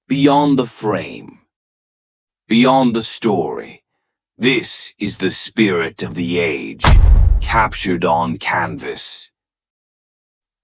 beyond the frame, beyond the story. This is the spirit of the age, captured on canvas.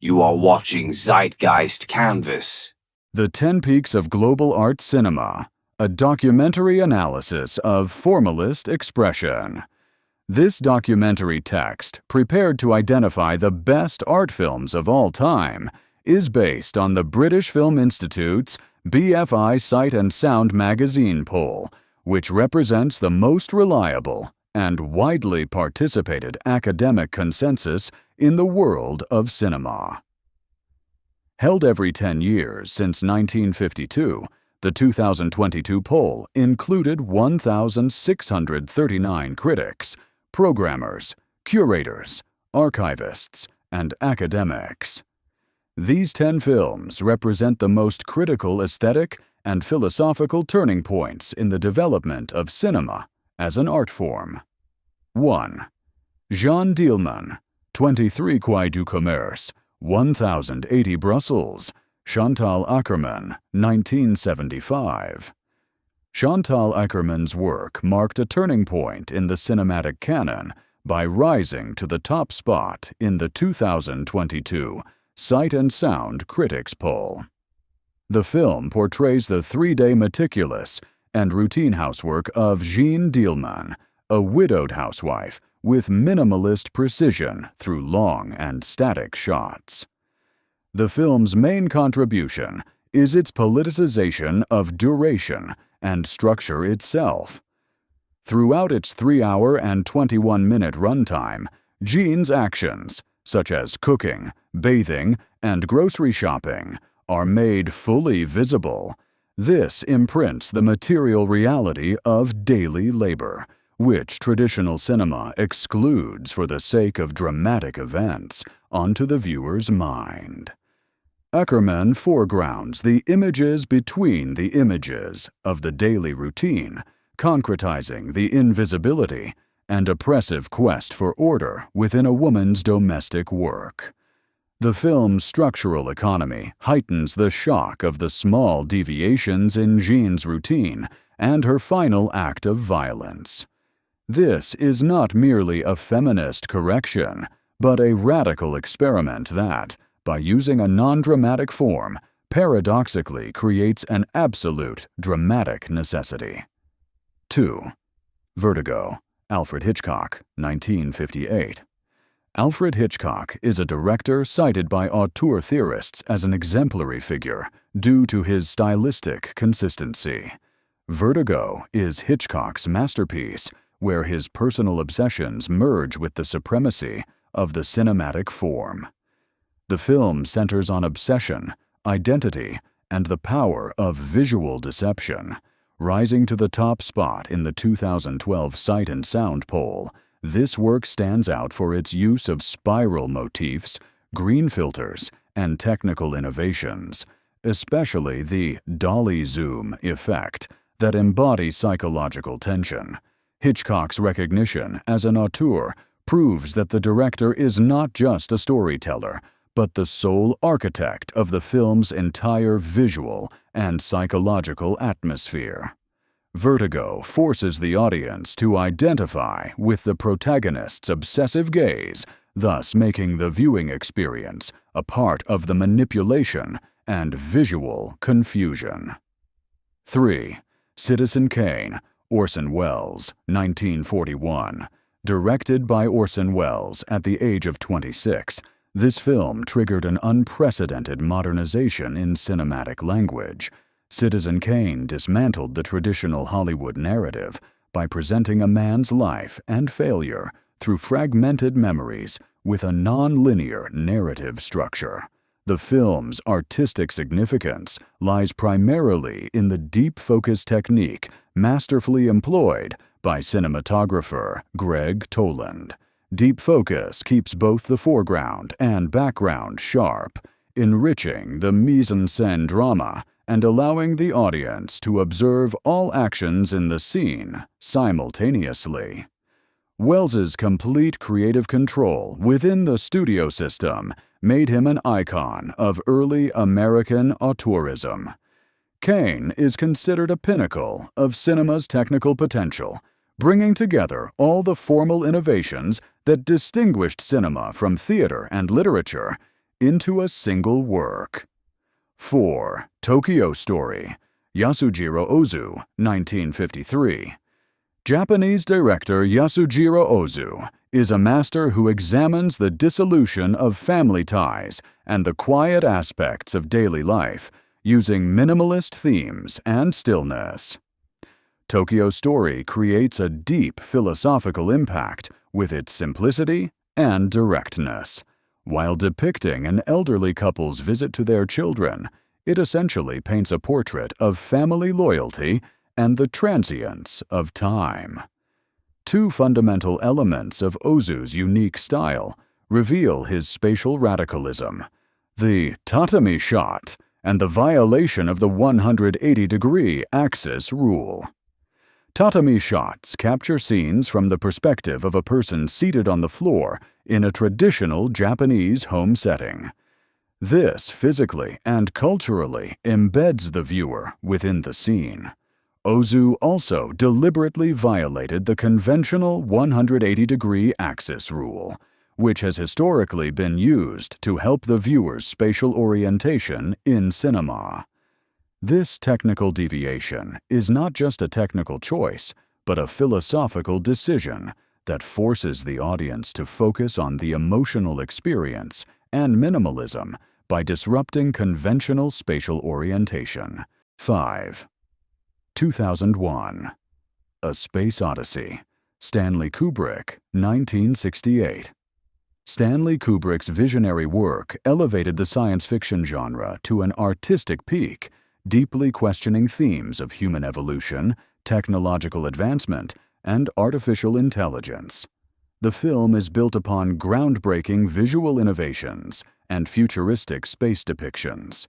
You are watching Zeitgeist Canvas. The 10 Peaks of Global Art Cinema, a documentary analysis of formalist expression. This documentary text, prepared to identify the best art films of all time, is based on the British Film Institute's BFI Sight and Sound magazine poll, which represents the most reliable and widely participated academic consensus in the world of cinema. Held every 10 years since 1952, the 2022 poll included 1,639 critics, programmers, curators, archivists, and academics. These 10 films represent the most critical aesthetic and philosophical turning points in the development of cinema as an art form. 1. Jean Dielman, 23 Quai du Commerce, 1080 Brussels, Chantal Akerman, 1975. Chantal Akerman's work marked a turning point in the cinematic canon by rising to the top spot in the 2022 Sight and Sound Critics Poll. The film portrays the 3-day meticulous and routine housework of Jean Dielman, a widowed housewife with minimalist precision through long and static shots. The film's main contribution is its politicization of duration and structure itself. Throughout its 3-hour and 21-minute runtime, Jean's actions, such as cooking, bathing, and grocery shopping, are made fully visible. This imprints the material reality of daily labor, which traditional cinema excludes for the sake of dramatic events, onto the viewer's mind. Akerman foregrounds the images between the images of the daily routine, concretizing the invisibility and oppressive quest for order within a woman's domestic work. The film's structural economy heightens the shock of the small deviations in Jean's routine and her final act of violence. This is not merely a feminist correction, but a radical experiment that, by using a non-dramatic form, paradoxically creates an absolute dramatic necessity. 2. Vertigo, Alfred Hitchcock, 1958. Alfred Hitchcock is a director cited by auteur theorists as an exemplary figure due to his stylistic consistency. Vertigo is Hitchcock's masterpiece, where his personal obsessions merge with the supremacy of the cinematic form. The film centers on obsession, identity, and the power of visual deception. Rising to the top spot in the 2012 Sight and Sound poll, this work stands out for its use of spiral motifs, green filters, and technical innovations, especially the dolly zoom effect that embodies psychological tension. Hitchcock's recognition as an auteur proves that the director is not just a storyteller, but the sole architect of the film's entire visual and psychological atmosphere. Vertigo forces the audience to identify with the protagonist's obsessive gaze, thus making the viewing experience a part of the manipulation and visual confusion. 3. Citizen Kane, Orson Welles, 1941. Directed by Orson Welles at the age of 26, this film triggered an unprecedented modernization in cinematic language. Citizen Kane dismantled the traditional Hollywood narrative by presenting a man's life and failure through fragmented memories with a non-linear narrative structure. The film's artistic significance lies primarily in the deep focus technique masterfully employed by cinematographer Greg Toland. Deep focus keeps both the foreground and background sharp, enriching the mise-en-scène drama and allowing the audience to observe all actions in the scene simultaneously. Welles's complete creative control within the studio system made him an icon of early American auteurism. Kane is considered a pinnacle of cinema's technical potential, bringing together all the formal innovations that distinguished cinema from theater and literature into a single work. 4. Tokyo Story, Yasujiro Ozu, 1953. Japanese director Yasujiro Ozu is a master who examines the dissolution of family ties and the quiet aspects of daily life using minimalist themes and stillness. Tokyo Story creates a deep philosophical impact with its simplicity and directness. While depicting an elderly couple's visit to their children, it essentially paints a portrait of family loyalty and the transience of time. Two fundamental elements of Ozu's unique style reveal his spatial radicalism: the tatami shot and the violation of the 180-degree axis rule. Tatami shots capture scenes from the perspective of a person seated on the floor in a traditional Japanese home setting. This physically and culturally embeds the viewer within the scene. Ozu also deliberately violated the conventional 180-degree axis rule, which has historically been used to help the viewer's spatial orientation in cinema. This technical deviation is not just a technical choice, but a philosophical decision that forces the audience to focus on the emotional experience and minimalism by disrupting conventional spatial orientation. 5. 2001. A Space Odyssey, Stanley Kubrick, 1968. Stanley Kubrick's visionary work elevated the science fiction genre to an artistic peak, deeply questioning themes of human evolution, technological advancement, and artificial intelligence. The film is built upon groundbreaking visual innovations and futuristic space depictions.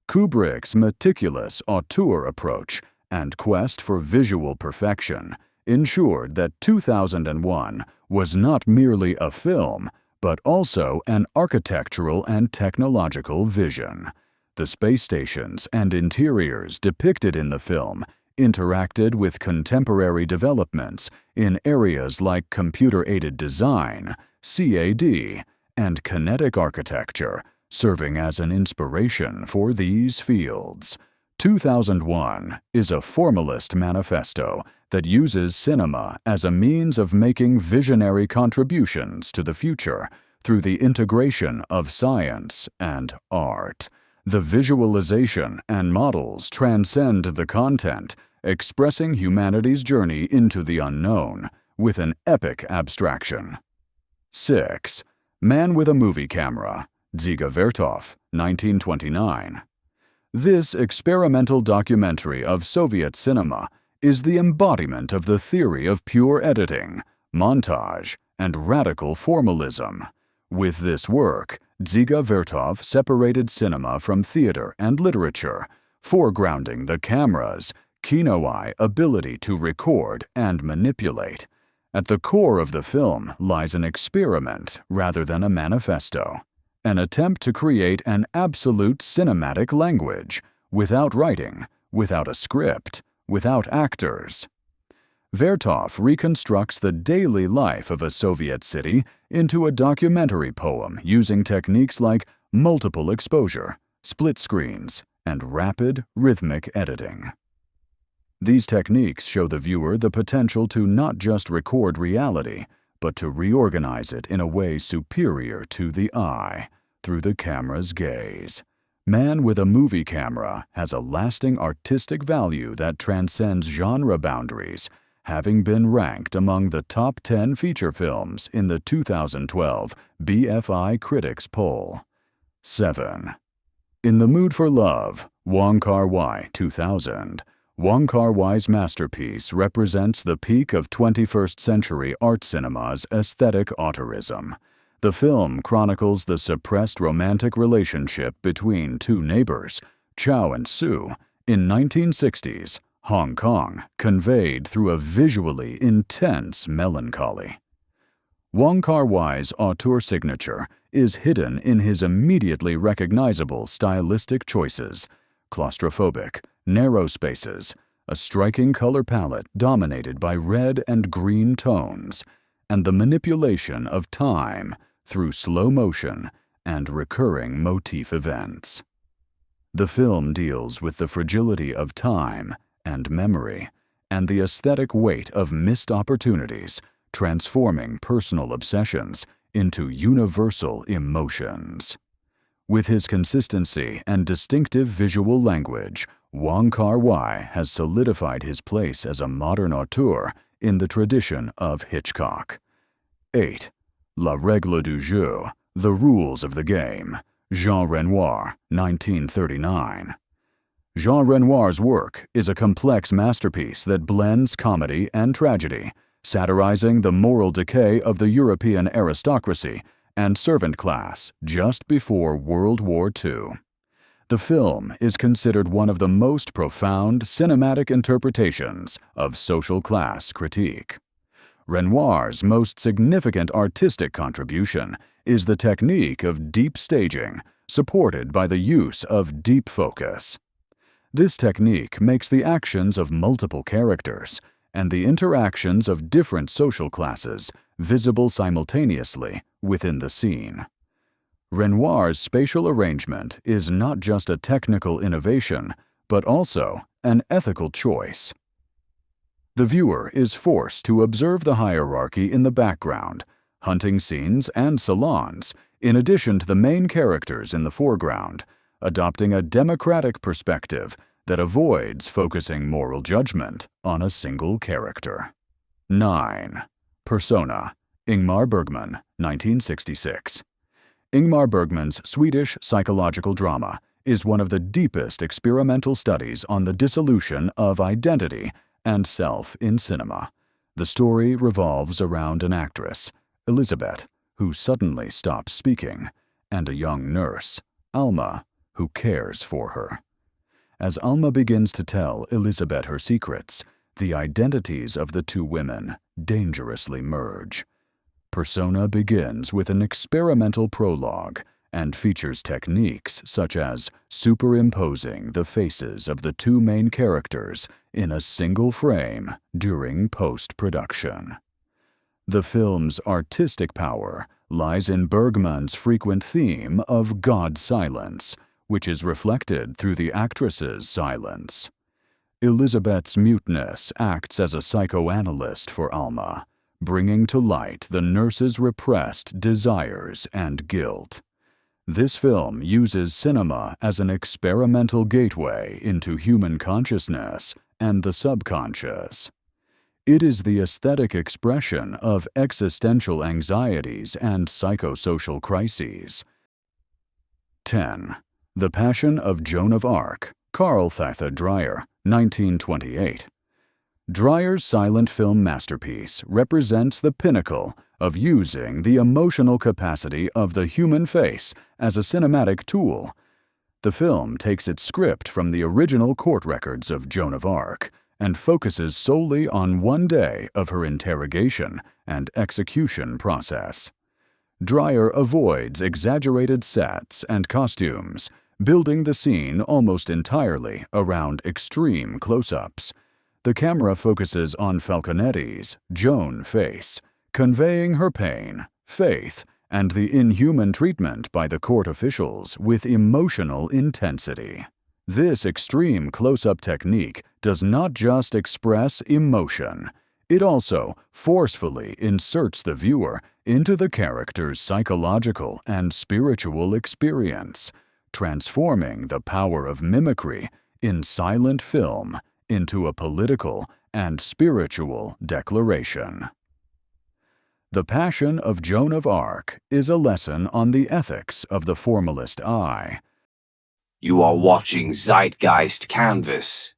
Kubrick's meticulous auteur approach and quest for visual perfection ensured that 2001 was not merely a film, but also an architectural and technological vision. The space stations and interiors depicted in the film interacted with contemporary developments in areas like computer-aided design, CAD, and kinetic architecture, serving as an inspiration for these fields. 2001 is a formalist manifesto that uses cinema as a means of making visionary contributions to the future through the integration of science and art. The visualization and models transcend the content, expressing humanity's journey into the unknown with an epic abstraction. 6. Man with a Movie Camera, Dziga Vertov, 1929. This experimental documentary of Soviet cinema is the embodiment of the theory of pure editing, montage, and radical formalism. With this work, Dziga Vertov separated cinema from theater and literature, foregrounding the camera's kino-eye ability to record and manipulate. At the core of the film lies an experiment rather than a manifesto, an attempt to create an absolute cinematic language, without writing, without a script, without actors. Vertov reconstructs the daily life of a Soviet city into a documentary poem using techniques like multiple exposure, split screens, and rapid, rhythmic editing. These techniques show the viewer the potential to not just record reality, but to reorganize it in a way superior to the eye, through the camera's gaze. Man with a Movie Camera has a lasting artistic value that transcends genre boundaries, having been ranked among the top 10 feature films in the 2012 BFI Critics Poll. 7. In the Mood for Love, Wong Kar-wai, 2000. Wong Kar-wai's masterpiece represents the peak of 21st century art cinema's aesthetic auteurism. The film chronicles the suppressed romantic relationship between two neighbors, Chow and Sue, in 1960s Hong Kong, conveyed through a visually intense melancholy. Wong Kar-wai's auteur signature is hidden in his immediately recognizable stylistic choices: claustrophobic, narrow spaces, a striking color palette dominated by red and green tones, and the manipulation of time through slow motion and recurring motif events. The film deals with the fragility of time and memory and the aesthetic weight of missed opportunities, transforming personal obsessions into universal emotions. With his consistency and distinctive visual language, Wong Kar-wai has solidified his place as a modern auteur in the tradition of Hitchcock. 8. La règle du jeu, The Rules of the Game, Jean Renoir, 1939. Jean Renoir's work is a complex masterpiece that blends comedy and tragedy, satirizing the moral decay of the European aristocracy and servant class just before World War II. The film is considered one of the most profound cinematic interpretations of social class critique. Renoir's most significant artistic contribution is the technique of deep staging, supported by the use of deep focus. This technique makes the actions of multiple characters and the interactions of different social classes visible simultaneously within the scene. Renoir's spatial arrangement is not just a technical innovation, but also an ethical choice. The viewer is forced to observe the hierarchy in the background, hunting scenes and salons, in addition to the main characters in the foreground, adopting a democratic perspective that avoids focusing moral judgment on a single character. 9. Persona, Ingmar Bergman, 1966. Ingmar Bergman's Swedish psychological drama is one of the deepest experimental studies on the dissolution of identity and self in cinema. The story revolves around an actress, Elisabeth, who suddenly stops speaking, and a young nurse, Alma, who cares for her. As Alma begins to tell Elisabeth her secrets, the identities of the two women dangerously merge. Persona begins with an experimental prologue and features techniques such as superimposing the faces of the two main characters in a single frame during post-production. The film's artistic power lies in Bergman's frequent theme of God's silence, which is reflected through the actress's silence. Elisabeth's muteness acts as a psychoanalyst for Alma, bringing to light the nurse's repressed desires and guilt. This film uses cinema as an experimental gateway into human consciousness and the subconscious. It is the aesthetic expression of existential anxieties and psychosocial crises. 10. The Passion of Joan of Arc, Carl Thayer Dreyer, 1928. Dreyer's silent film masterpiece represents the pinnacle of using the emotional capacity of the human face as a cinematic tool. The film takes its script from the original court records of Joan of Arc and focuses solely on one day of her interrogation and execution process. Dreyer avoids exaggerated sets and costumes, building the scene almost entirely around extreme close-ups. The camera focuses on Falconetti's Joan face, conveying her pain, faith, and the inhuman treatment by the court officials with emotional intensity. This extreme close-up technique does not just express emotion, it also forcefully inserts the viewer into the character's psychological and spiritual experience, transforming the power of mimicry in silent film into a political and spiritual declaration. The Passion of Joan of Arc is a lesson on the ethics of the formalist eye. You are watching Zeitgeist Canvas.